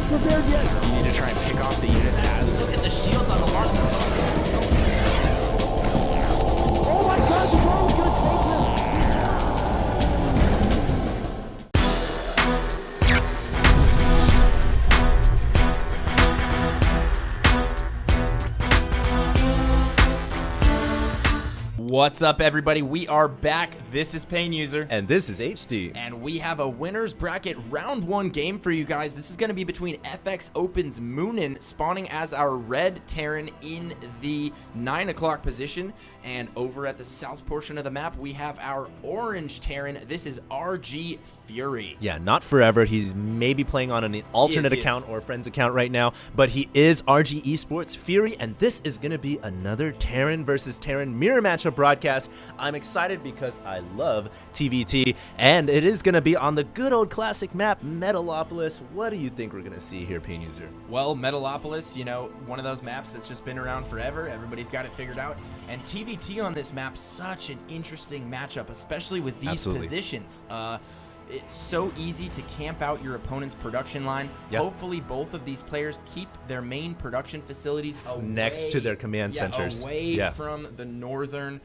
prepared yet. You need to try and pick off the units as... Look at the shields on the Mars themselves. Oh my god, the drone's gonna take him! What's up, everybody? We are back. This is Pain User. And this is HD. And we have a winner's bracket round 1 game for you guys. This is going to be between FX Open's mOoNan spawning as our red Terran in the 9 o'clock position. And over at the south portion of the map, we have our orange Terran. This is RG Fury. Yeah, not forever. He's maybe playing on an alternate account or a friend's account right now, but he is RG Esports Fury, and this is going to be another Terran versus Terran mirror matchup broadcast. I'm excited because I love TVT, and it is going to be on the good old classic map, Metalopolis. What do you think we're going to see here, Pain User? Well, Metalopolis, you know, one of those maps that's just been around forever. Everybody's got it figured out. And TVT on this map, such an interesting matchup, especially with these positions. It's so easy to camp out your opponent's production line. Yep. Hopefully, both of these players keep their main production facilities away, next to their command centers. Away from the northern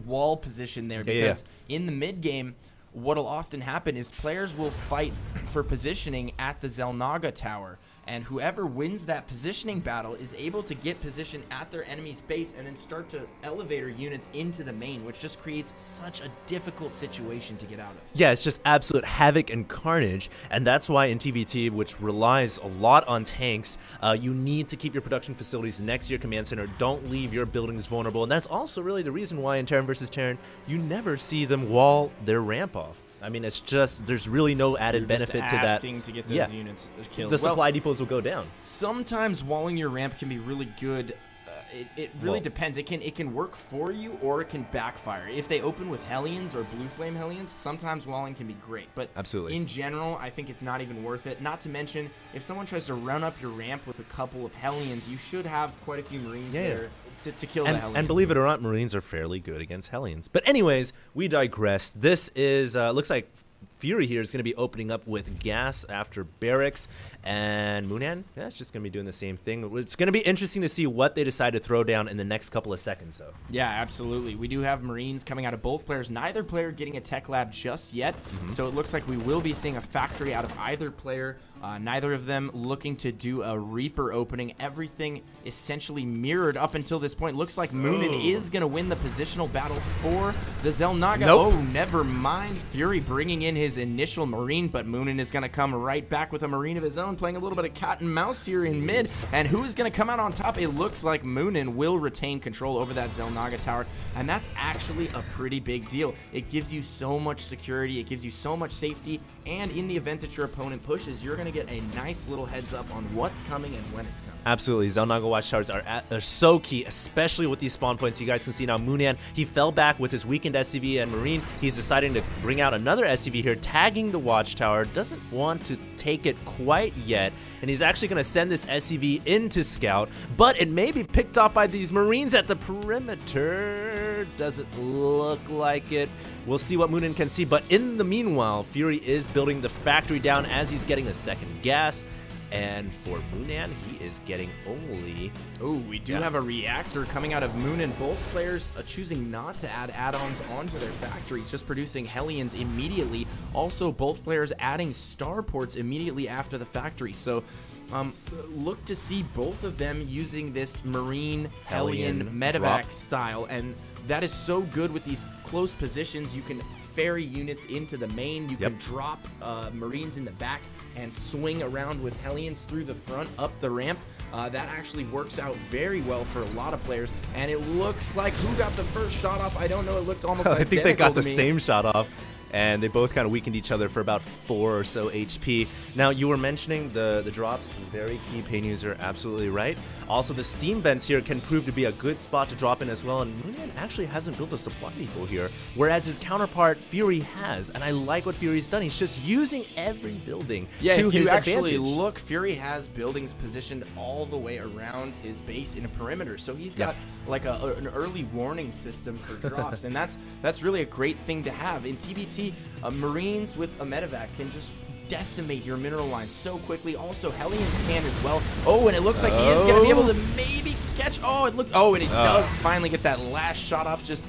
wall position there. Because in the mid game, what'll often happen is players will fight for positioning at the Xel'Naga tower. And whoever wins that positioning battle is able to get position at their enemy's base and then start to elevator units into the main, which just creates such a difficult situation to get out of. Yeah, it's just absolute havoc and carnage, and that's why in TVT, which relies a lot on tanks, you need to keep your production facilities next to your command center. Don't leave your buildings vulnerable, and that's also really the reason why in Terran versus Terran, you never see them wall their ramp off. I mean, it's just, there's really no added benefit to that. Asking to get those units killed. The supply depots will go down. Sometimes walling your ramp can be really good. It really depends. It can work for you or it can backfire. If they open with Hellions or Blue Flame Hellions, sometimes walling can be great. But in general, I think it's not even worth it. Not to mention, if someone tries to run up your ramp with a couple of Hellions, you should have quite a few Marines there. To kill the Hellions. And believe it or not, Marines are fairly good against Hellions. But anyways, we digress. This is, looks like Fury here is going to be opening up with gas after barracks, and mOoNan, it's just going to be doing the same thing. It's going to be interesting to see what they decide to throw down in the next couple of seconds, though. Yeah, absolutely. We do have Marines coming out of both players. Neither player getting a tech lab just yet, so it looks like we will be seeing a factory out of either player. Neither of them looking to do a Reaper opening. Everything essentially mirrored up until this point. Looks like mOoNan is going to win the positional battle for the Xel'Naga. Nope. Oh, never mind. Fury bringing in his initial Marine, but mOoNan is going to come right back with a Marine of his own, playing a little bit of cat and mouse here in mid. And who is going to come out on top? It looks like mOoNan will retain control over that Xel'Naga tower, and that's actually a pretty big deal. It gives you so much security. It gives you so much safety, and in the event that your opponent pushes, you're going to get a nice little heads up on what's coming and when it's coming. Absolutely. Xel'Naga watchtowers are so key, especially with these spawn points. You guys can see now mOoNan, he fell back with his weakened SCV and Marine. He's deciding to bring out another SCV here, tagging the watchtower. Doesn't want to take it quite yet, and he's actually going to send this SCV into scout, but it may be picked off by these Marines at the perimeter. Doesn't look like it. We'll see what mOoNan can see, but in the meanwhile, Fury is building the factory down as he's getting a second gas. And for mOoNan, he is getting only... Oh, we do have a reactor coming out of mOoNan. Both players choosing not to add add-ons onto their factories, just producing Hellions immediately. Also, both players adding starports immediately after the factory. So, look to see both of them using this Marine Hellion medevac style. And that is so good with these close positions. You can ferry units into the main. You can drop Marines in the back and swing around with Hellions through the front, up the ramp. That actually works out very well for a lot of players. And it looks like who got the first shot off? I don't know. It looked almost I think they got the me. same shot off. And they both kind of weakened each other for about 4 or so HP. Now, you were mentioning the drops, very key, Pain User, absolutely right. Also, the steam vents here can prove to be a good spot to drop in as well, and mOoNan actually hasn't built a supply depot here, whereas his counterpart, Fury, has. And I like what Fury's done. He's just using every building to his advantage. If you actually look, Fury has buildings positioned all the way around his base in a perimeter, so he's got like an early warning system for drops, and that's really a great thing to have. In TBT, Marines with a medevac can just decimate your mineral line so quickly. Also, Hellions can as well. Oh, and it looks like he is going to be able to maybe catch. Oh, and it does finally get that last shot off, just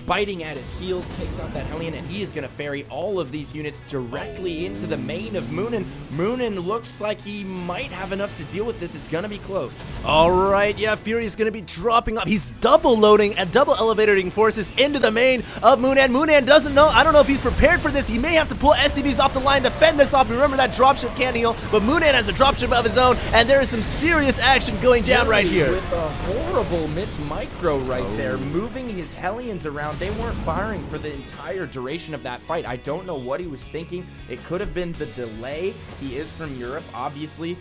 biting at his heels, takes out that Hellion, and he is going to ferry all of these units directly into the main of mOoNan. mOoNan looks like he might have enough to deal with this. It's going to be close. All right, yeah, Fury is going to be dropping off. He's double loading and double elevating forces into the main of mOoNan. mOoNan doesn't know. I don't know if he's prepared for this. He may have to pull SCVs off the line to fend this off. Remember that dropship can't heal, but mOoNan has a dropship of his own, and there is some serious action going down right here. With a horrible missed micro right there, moving his Hellions around. They weren't firing for the entire duration of that fight. I don't know what he was thinking. It could have been the delay. He is from Europe, obviously.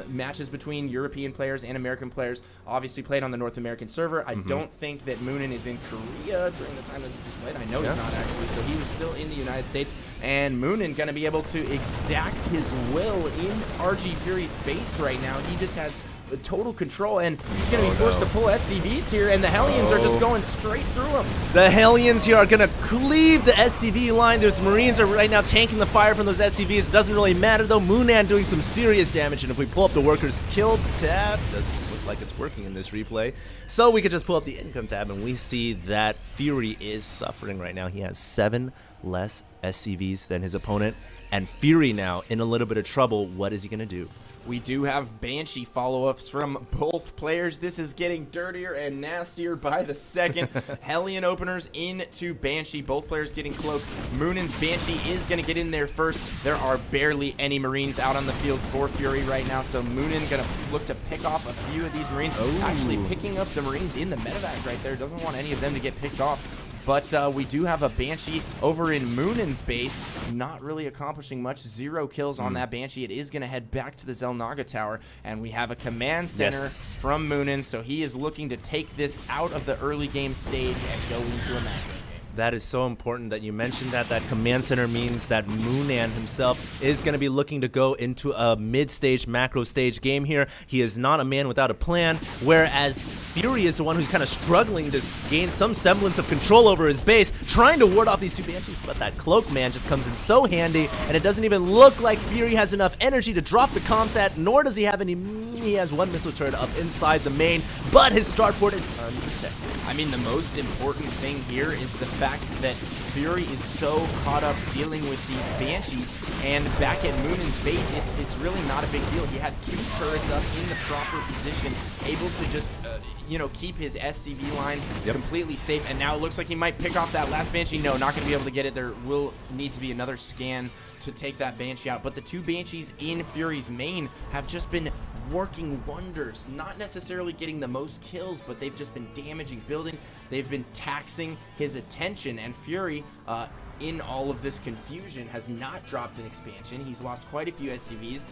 Matches between European players and American players obviously played on the North American server. I don't think that mOoNan is in Korea during the time that this was played. I know he's not actually, so he was still in the United States. And mOoNan going to be able to exact his will in RG Fury's base right now. He just has total control, and he's going to be forced to pull SCVs here, and the Hellions are just going straight through him. The Hellions here are going to cleave the SCV line. There's Marines are right now tanking the fire from those SCVs. It doesn't really matter, though. mOoNan doing some serious damage, and if we pull up the workers killed tab, doesn't look like it's working in this replay. So we could just pull up the income tab, and we see that Fury is suffering right now. He has 7 less SCVs than his opponent, and Fury now in a little bit of trouble. What is he going to do? We do have Banshee follow-ups from both players. This is getting dirtier and nastier by the second. Hellion openers into Banshee. Both players getting cloaked. mOoNan's Banshee is going to get in there first. There are barely any Marines out on the field for Fury right now, so mOoNan going to look to pick off a few of these Marines. Actually picking up the Marines in the medevac right there. Doesn't want any of them to get picked off. But we do have a Banshee over in mOoNan's base, not really accomplishing much. 0 kills on that Banshee. It is going to head back to the Xel'Naga Tower, and we have a command center from mOoNan, so he is looking to take this out of the early game stage and go into a macro. That is so important that you mentioned that. That command center means that mOoNan himself is going to be looking to go into a mid-stage, macro stage game here. He is not a man without a plan, whereas Fury is the one who's kind of struggling to gain some semblance of control over his base, trying to ward off these 2 Banshees, but that Cloak Man just comes in so handy, and it doesn't even look like Fury has enough energy to drop the comsat, nor does he have any. He has 1 missile turret up inside the main, but his starport is unprotected. I mean, the most important thing here is the fact that Fury is so caught up dealing with these Banshees, and back at mOoNan's base, it's really not a big deal. He had 2 turrets up in the proper position, able to just, keep his SCV line completely safe, and now it looks like he might pick off that last Banshee. No, not going to be able to get it. There will need to be another scan to take that Banshee out, but the 2 Banshees in Fury's main have just been working wonders. Not necessarily getting the most kills, but they've just been damaging buildings. They've been taxing his attention, and Fury, in all of this confusion, has not dropped an expansion. He's lost quite a few SCVs.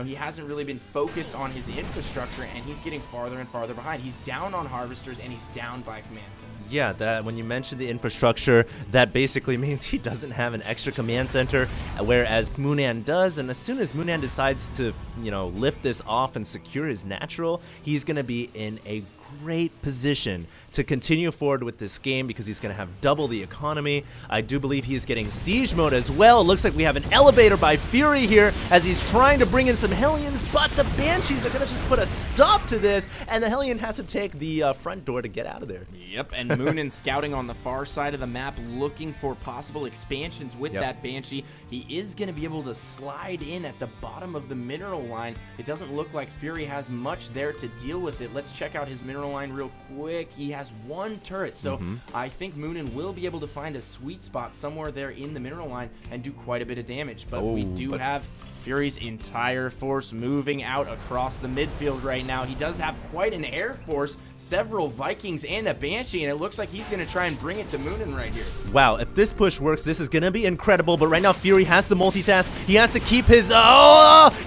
He hasn't really been focused on his infrastructure, and he's getting farther and farther behind. He's down on harvesters, and he's down by command center. Yeah, that when you mention the infrastructure, that basically means he doesn't have an extra command center, whereas mOoNan does. And as soon as mOoNan decides to, lift this off and secure his natural, he's going to be in a great position to continue forward with this game because he's going to have double the economy. I do believe he is getting siege mode as well. It looks like we have an elevator by Fury here as he's trying to bring in some Hellions, but the Banshees are going to just put a stop to this, and the Hellion has to take the front door to get out of there. Yep, and mOoNan scouting on the far side of the map, looking for possible expansions with that Banshee. He is going to be able to slide in at the bottom of the mineral line. It doesn't look like Fury has much there to deal with it. Let's check out his mineral line real quick. He has 1 turret, so I think mOoNan will be able to find a sweet spot somewhere there in the mineral line and do quite a bit of damage. But we do have Fury's entire force moving out across the midfield right now. He does have quite an air force, several Vikings and a Banshee, and it looks like he's going to try and bring it to mOoNan right here. Wow, if this push works, this is going to be incredible, but right now Fury has to multitask. He has to keep his...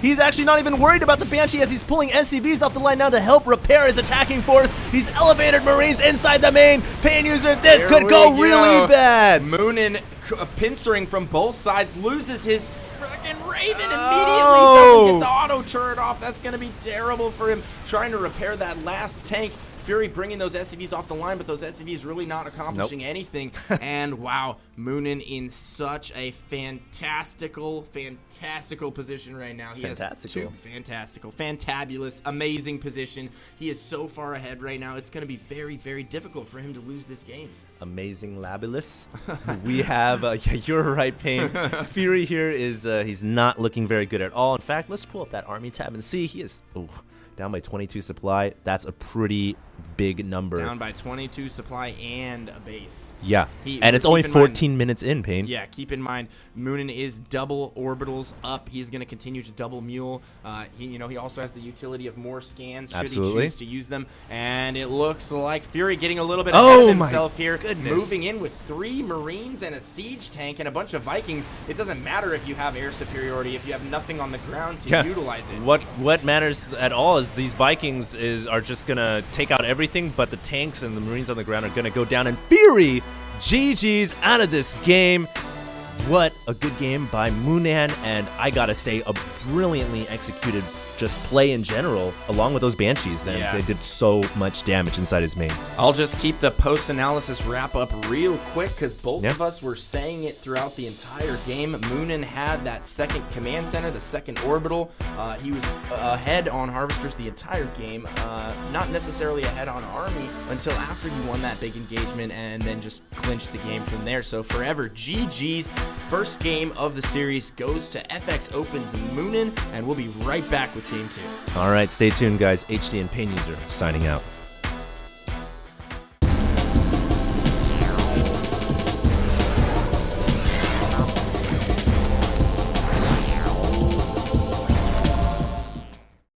he's actually not even worried about the Banshee as he's pulling SCVs off the line now to help repair his attacking force. He's elevated Marines inside the main. Pain user, this could go really bad. mOoNan pincering from both sides, loses his freaking Raven immediately, doesn't get the auto turret off. That's going to be terrible for him. Trying to repair that last tank. Fury bringing those SCVs off the line, but those SCVs really not accomplishing anything. And wow, mOoNan in such a fantastical position right now. He has fantabulous, amazing position. He is so far ahead right now. It's going to be very, very difficult for him to lose this game. Amazing Labulus. We have, yeah, you're right, Payne. Fury here is, he's not looking very good at all. In fact, let's pull up that army tab and see. He is down by 22 supply. That's a pretty big number. Down by 22 supply and a base. Yeah, and it's only 14 minutes in, Payne. Yeah, keep in mind, mOoNan is double orbitals up. He's going to continue to double mule. He also has the utility of more scans should he choose to use them. And it looks like Fury getting a little bit ahead of himself here. Moving in with 3 Marines and a siege tank and a bunch of Vikings. It doesn't matter if you have air superiority if you have nothing on the ground to utilize it. What matters at all is these Vikings are just going to take out everything, but the tanks and the Marines on the ground are going to go down. And Fury, GG's out of this game. What a good game by mOoNan, and I gotta say, a brilliantly executed just play in general, along with those Banshees. They did so much damage inside his main. I'll just keep the post-analysis wrap-up real quick, because both of us were saying it throughout the entire game. mOoNan had that second command center, the second orbital. He was ahead on Harvesters the entire game, not necessarily ahead on Army until after he won that big engagement and then just clinched the game from there. So forever, GG's. First game of the series goes to FX Open's mOoNan, and we'll be right back with Game 2. All right, stay tuned, guys. HD and Payne User signing out.